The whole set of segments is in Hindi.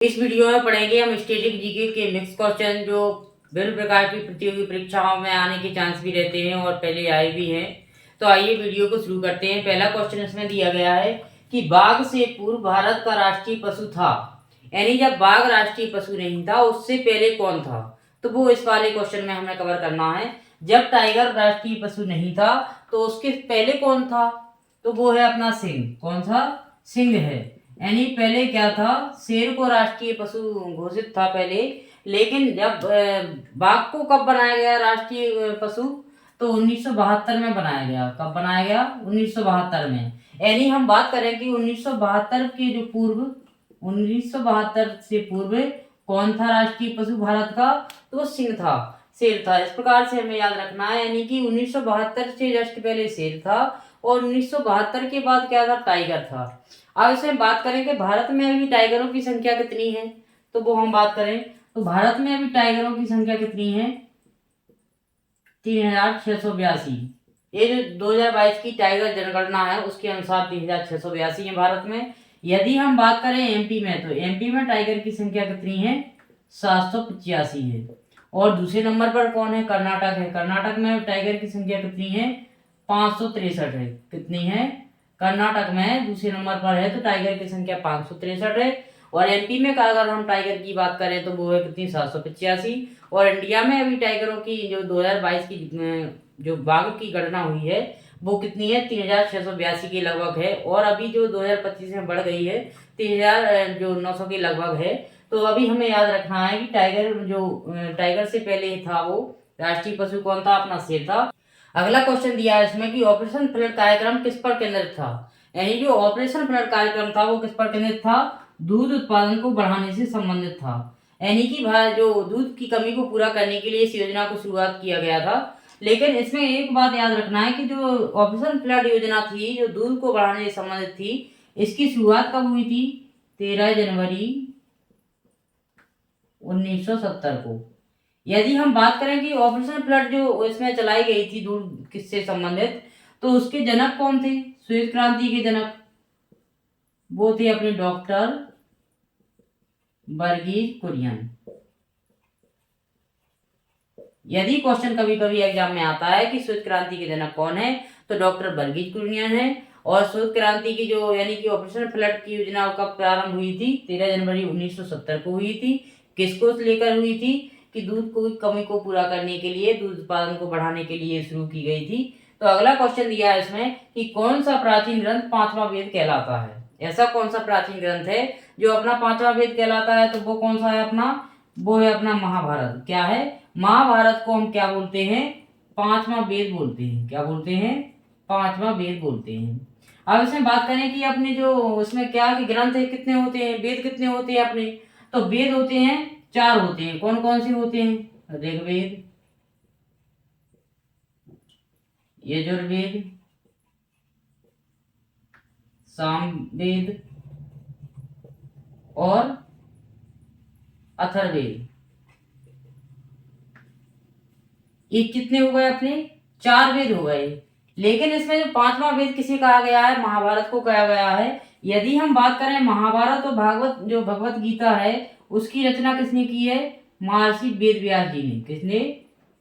इस वीडियो में पढ़ेंगे हम स्टैटिक जीके के मिक्स क्वेश्चन जो विभिन्न प्रकार की प्रतियोगी परीक्षाओं में आने के चांस भी रहते हैं और पहले आए भी हैं। तो आइए वीडियो को शुरू करते हैं। पहला क्वेश्चन इसमें दिया गया है कि बाघ से पूर्व भारत का राष्ट्रीय पशु था, यानी जब बाघ राष्ट्रीय पशु नहीं था उससे पहले कौन था। तो वो इस वाले क्वेश्चन में हमें कवर करना है। जब टाइगर राष्ट्रीय पशु नहीं था तो उसके पहले कौन था, तो वो है अपना सिंह। कौन सा? सिंह है। यानी पहले क्या था, शेर को राष्ट्रीय पशु घोषित था पहले, लेकिन जब बाघ को कब बनाया गया राष्ट्रीय पशु, तो 1972 में बनाया गया। कब बनाया गया? 1972 में। यानी हम बात करें कि 1972 के जो पूर्व, 1972 से पूर्व कौन था राष्ट्रीय पशु भारत का, तो वो सिंह था, शेर था। इस प्रकार से हमें याद रखना है, यानी कि 1972 से जस्ट पहले शेर था और 1972 के बाद क्या था, टाइगर था। अब इसमें बात करें कि भारत में अभी टाइगरों की संख्या कितनी है, तो वो हम बात करें तो भारत में अभी टाइगरों की संख्या कितनी है, 3682। ये जो 2022 की टाइगर जनगणना है उसके अनुसार 3682 है भारत में। यदि हम बात करें एमपी में, तो एमपी में टाइगर की संख्या कितनी है, 785 है। और दूसरे नंबर पर कौन है, कर्नाटक है। कर्नाटक में टाइगर की संख्या कितनी है, 563 है। कितनी है? कर्नाटक में दूसरे नंबर पर है, तो टाइगर की संख्या 563 है। और एमपी में अगर हम टाइगर की बात करें तो वो है कितनी, 785। और इंडिया में अभी टाइगरों की जो 2022 की जो बाघ की गणना हुई है वो कितनी है, 3682 के लगभग है। और अभी जो 2025 में बढ़ गई है 3900 के लगभग है। तो अभी हमें याद रखना है कि टाइगर से पहले था वो राष्ट्रीय पशु कौन था, अपना शेर था। अगला क्वेश्चन दिया है इसमें कि ऑपरेशन फ्लड कार्यक्रम किस पर केंद्रित था। यानी जो ऑपरेशन फ्लड कार्यक्रम था वो किस पर केंद्रित था, दूध उत्पादन को बढ़ाने से संबंधित था। यानी कि जो दूध की कमी को पूरा करने के लिए इस योजना को शुरुआत किया गया था। लेकिन इसमें एक बात याद रखना है कि जो ऑपरेशन फ्लड योजना थी जो दूध को बढ़ाने से संबंधित थी, इसकी शुरुआत कब हुई थी, 13 जनवरी 1970 को। यदि हम बात करें कि ऑपरेशन फ्लड जो इसमें चलाई गई थी दूध किससे संबंधित, तो उसके जनक कौन थे, श्वेत क्रांति के जनक वो थे अपने डॉक्टर वर्गीज कुरियन। यदि क्वेश्चन कभी कभी एग्जाम में आता है कि श्वेत क्रांति के जनक कौन है, तो डॉक्टर वर्गीज कुरियन है। और श्वेत क्रांति की जो यानी कि ऑपरेशन फ्लड की योजना कब प्रारंभ हुई थी, 13 जनवरी 1970 को हुई थी। किसको लेकर हुई थी, कि दूध की कमी को पूरा करने के लिए, दूध उत्पादन को बढ़ाने के लिए शुरू की गई थी। तो अगला क्वेश्चन दिया है इसमें कि कौन सा प्राचीन ग्रंथ पांचवा वेद कहलाता है। ऐसा कौन सा प्राचीन ग्रंथ है जो अपना पांचवा वेद कहलाता है, तो वो कौन सा है अपना, वो है अपना महाभारत। क्या है, महाभारत को हम क्या बोलते हैं, पांचवा वेद बोलते हैं। क्या बोलते हैं, पांचवा वेद बोलते हैं। अब इसमें बात करें कि अपने जो उसमें क्या कि ग्रंथ है कितने होते हैं, वेद कितने होते हैं अपने, तो वेद होते हैं 4 होते हैं। कौन कौन से होते हैं, ऋग्वेद, यजुर्वेद, सामवेद और अथर्ववेद। ये कितने हो गए अपने, 4 वेद हो गए। लेकिन इसमें जो पांचवा वेद किसे कहा गया है, महाभारत को कहा गया है। यदि हम बात करें महाभारत और भागवत, जो भगवत गीता है उसकी रचना किसने की है, महर्षि वेद व्यास जी ने। किसने,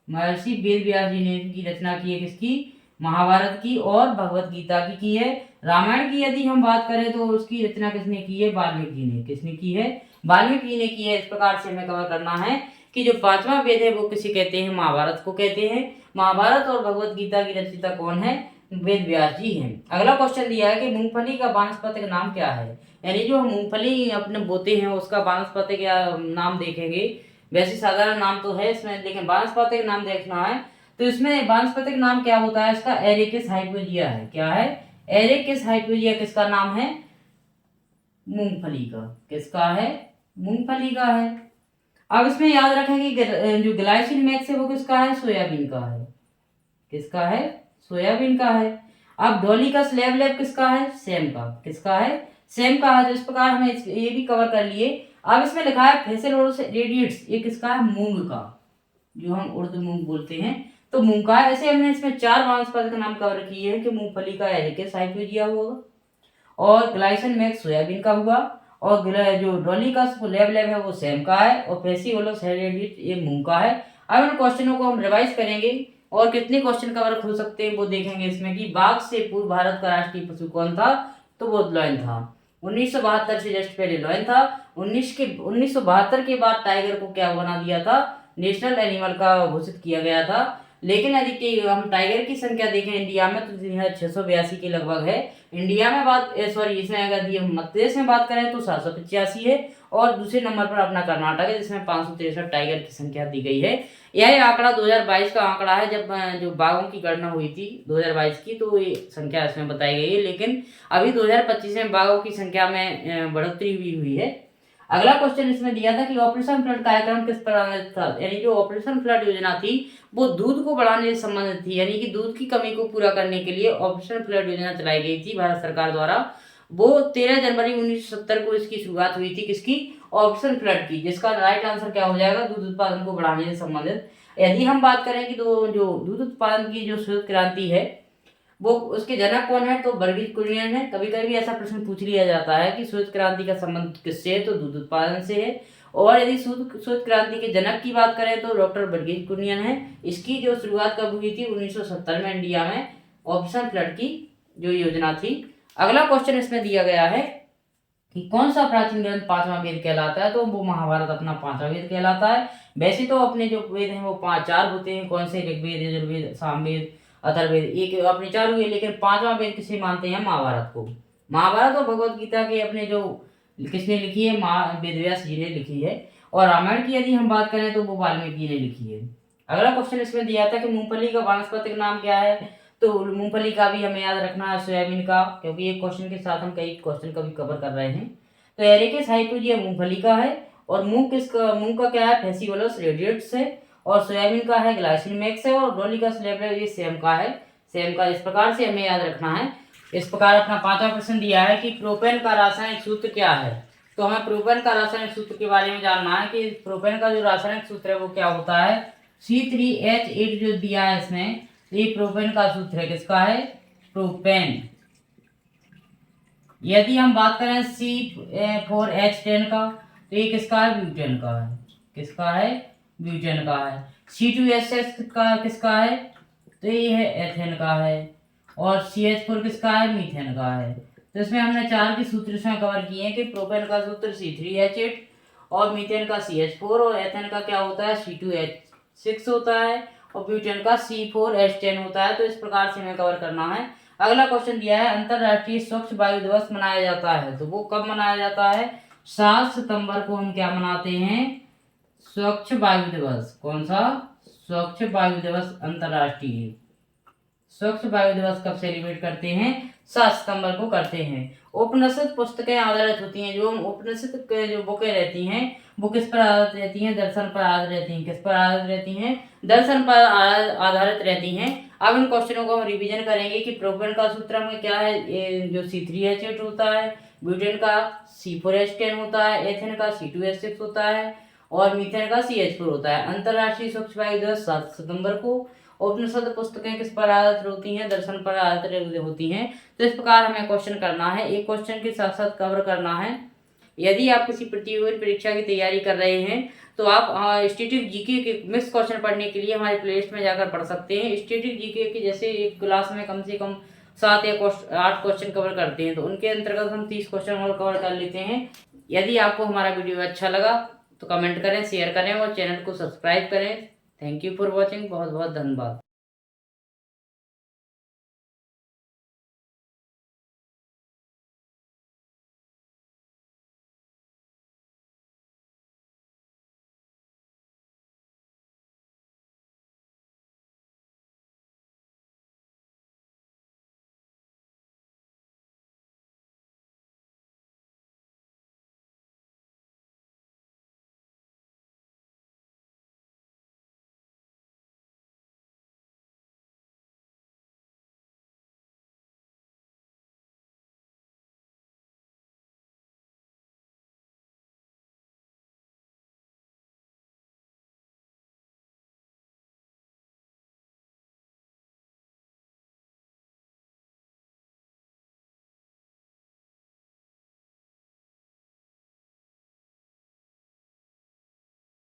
महर्षि वेद व्यास जी ने की रचना की है, किसकी, महाभारत की और भगवत गीता की है। रामायण की यदि हम बात करें तो उसकी रचना किसने की है, वाल्मीकि ने। किसने की है, वाल्मीकि ने की है। इस प्रकार से हमें कवर करना है कि जो पांचवा वेद है वो किसे कहते हैं, महाभारत को कहते हैं। महाभारत और भगवत गीता की रचयिता कौन है, वेद व्यास जी हैं। अगला क्वेश्चन दिया है कि मूंगफली का वानस्पतिक नाम क्या है। यानी जो हम मूंगफली अपने बोते हैं उसका वानस्पतिक नाम देखेंगे। वैसे साधारण नाम तो है इसमें, लेकिन वानस्पतिक नाम देखना है तो इसमें वानस्पतिक नाम क्या होता है इसका, एरेकिस हाइपोजिया है। क्या है, एरेकिस हाइपोजिया किसका नाम है, मूंगफली का। किसका है, मूंगफली का है। अब इसमें याद रखें कि जो ग्लाइसिन मैक्स है वो किसका है, सोयाबीन का है। किसका है, सोयाबीन का है। अब डोलिकस लेवलेव किसका है, सेम का। किसका है, सेम का है। तो इस प्रकार हमें ये भी कवर कर लिए। अब इसमें लिखा है फेसिलोरस रेडिएट्स, ये किसका है, मूंग का, जो हम उर्दू मूंग बोलते हैं तो मूंग का है। ऐसे हमने इसमें 4 वानस्पतिक नाम कवर किए हैं कि मूंगफली का एरिकेस हाइपोजिया हुआ और ग्लाइसिन मैक्स सोयाबीन का हुआ और जो डॉली का लेब है वो सेम का है, और फेसियोलस हेरेडिट ये मूंग का है। अब इन क्वेश्चनों को हम रिवाइज करेंगे और कितने क्वेश्चन कवर हो सकते हैं वो देखेंगे इसमें। कि बाघ से पूर्व भारत का राष्ट्रीय पशु कौन था, तो वो लॉयन था। 1972 से जस्ट पहले लॉयन था। 1972 के बाद टाइगर को क्या बना दिया था, नेशनल एनिमल का घोषित किया गया था। लेकिन यदि हम टाइगर की संख्या देखें इंडिया में तो 682 के लगभग है। इंडिया में बात सॉरी इसमें अगर ये मध्य प्रदेश में बात करें तो 785 है, और दूसरे नंबर पर अपना कर्नाटक है जिसमें 563 टाइगर की संख्या दी गई है। यह आंकड़ा 2022 का आंकड़ा है, जब जो बाघों की गणना हुई थी 2022 की, तो ये संख्या इसमें बताई गई है। लेकिन अभी 2025 में बाघों की संख्या में बढ़ोतरी भी हुई है। अगला क्वेश्चन इसमें दिया था कि ऑपरेशन फ्लड कार्यक्रम किस पर आधारित था। यानी जो ऑपरेशन फ्लड योजना थी वो दूध को बढ़ाने से संबंधित थी, यानी कि दूध की कमी को पूरा करने के लिए ऑपरेशन फ्लड योजना चलाई गई थी भारत सरकार द्वारा। वो 13 जनवरी 1970 को इसकी शुरुआत हुई थी, किसकी, ऑपरेशन फ्लड की, जिसका राइट आंसर क्या हो जाएगा, दूध उत्पादन को बढ़ाने से संबंधित। यदि हम बात करें कि जो दूध उत्पादन की जो श्वेत क्रांति है वो उसके जनक कौन है, तो वर्गीज कुरियन है। कभी कभी ऐसा प्रश्न पूछ लिया जाता है कि श्वेत क्रांति का संबंध किससे है, तो दूध उत्पादन से है। और यदि श्वेत क्रांति के जनक की बात करें तो डॉक्टर वर्गीज कुरियन है। इसकी जो शुरुआत कब हुई थी, 1970 में इंडिया में ऑपरेशन फ्लड की जो योजना थी। अगला क्वेश्चन इसमें दिया गया है कि कौन सा प्राचीन ग्रंथ पांचवा वेद कहलाता है, तो वो महाभारत अपना पांचवा वेद कहलाता है। वैसे तो अपने जो वेद हैं वो 4 होते हैं, कौन से, ऋग्वेद, यजुर्वेद, सामवेद, अथर्ववेद, एक अपने 4 हुए। लेकिन पांचवा वेद किसे मानते हैं, महाभारत को। महाभारत और भगवत गीता के अपने जो किसने लिखी है, वेदव्यास जी ने लिखी है। और रामायण की यदि हम बात करें तो वो वाल्मीकि ने लिखी है। अगला क्वेश्चन इसमें दिया था कि मूंगफली का वानस्पतिक नाम क्या है, तो मूंगफली का भी हमें याद रखना है सोयाबीन का, क्योंकि एक क्वेश्चन के साथ हम कई क्वेश्चन का भी कवर कर रहे हैं। तो एरेकिस हाइपोजिया मूंगफली का है, और मूंग का क्या है, फेसियोलस रेडिएट्स है, और सोयाबीन का है ग्लाइसिन मैक्स है, और डोलिकस लेब्रे ये सेम का है, सेम का। इस प्रकार से हमें याद रखना है। इस प्रकार अपना पांचवा प्रश्न दिया है कि प्रोपेन का रासायनिक सूत्र क्या है, तो हमें प्रोपेन का रासायनिक सूत्र के बारे में जानना है कि प्रोपेन का जो रासायनिक सूत्र है वो क्या होता है। C3H8 जो दिया है इसमें, ये प्रोपेन का सूत्र है, किसका है, प्रोपेन। यदि हम बात करें C4H10 का, तो ये किसका है, ब्यूटेन का है, किसका है, ब्यूटेन का है। C2H6 का किसका है, तो ये है एथेन का है। और CH4 किसका है, मीथेन का है। तो इसमें हमने 4 के सूत्र इसमें कवर किए हैं कि प्रोपेन का सूत्र C3H8, और मीथेन का CH4, और एथेन का क्या होता है, C2H6 होता है, और ब्यूटेन का C4H10 होता है। तो इस प्रकार से हमें कवर करना है। अगला क्वेश्चन दिया है अंतरराष्ट्रीय स्वच्छ वायु दिवस मनाया जाता है, तो वो कब मनाया जाता है, 7 सितंबर को हम क्या मनाते हैं, स्वच्छ वायु दिवस। कौन सा, स्वच्छ वायु दिवस अंतरराष्ट्रीय। स्वच्छ वायु दिवस कब सेलिब्रेट करते हैं, 7 सितंबर को करते हैं। उपनिषद पुस्तकें आधारित होती हैं, जो हम उपनिषद के जो बुकें रहती हैं वो किस पर आधारित रहती हैं, दर्शन पर आधारित रहती हैं। किस पर आधारित रहती हैं, दर्शन पर आधारित रहती हैं। अब इन क्वेश्चनों को हम रिवीजन करेंगे कि प्रोपेन का सूत्र में क्या है, ये जो C3H8 होता है, ब्यूटेन का C4H10 होता है, एथेन का C2H6 होता है, और मीथेन का CH4 होता है। अंतरराष्ट्रीय स्वच्छ वायु दिवस 7 सितंबर को। उपनिषद पुस्तकें किस पर आधारित होती हैं, दर्शन पर आधारित होती हैं। तो इस प्रकार हमें क्वेश्चन करना है, एक क्वेश्चन के साथ साथ कवर करना है। यदि आप किसी प्रतियोगी परीक्षा की तैयारी कर रहे हैं तो आप स्टैटिक जीके के मिक्स क्वेश्चन पढ़ने के लिए हमारे प्लेलिस्ट में जाकर पढ़ सकते हैं। स्टैटिक जीके के जैसे एक क्लास में कम से कम 7 या 8 क्वेश्चन कवर करते हैं, तो उनके अंतर्गत हम 30 क्वेश्चन और कवर कर लेते हैं। यदि आपको हमारा वीडियो अच्छा लगा तो कमेंट करें, शेयर करें और चैनल को सब्सक्राइब करें। थैंक यू फॉर वॉचिंग, बहुत बहुत धन्यवाद।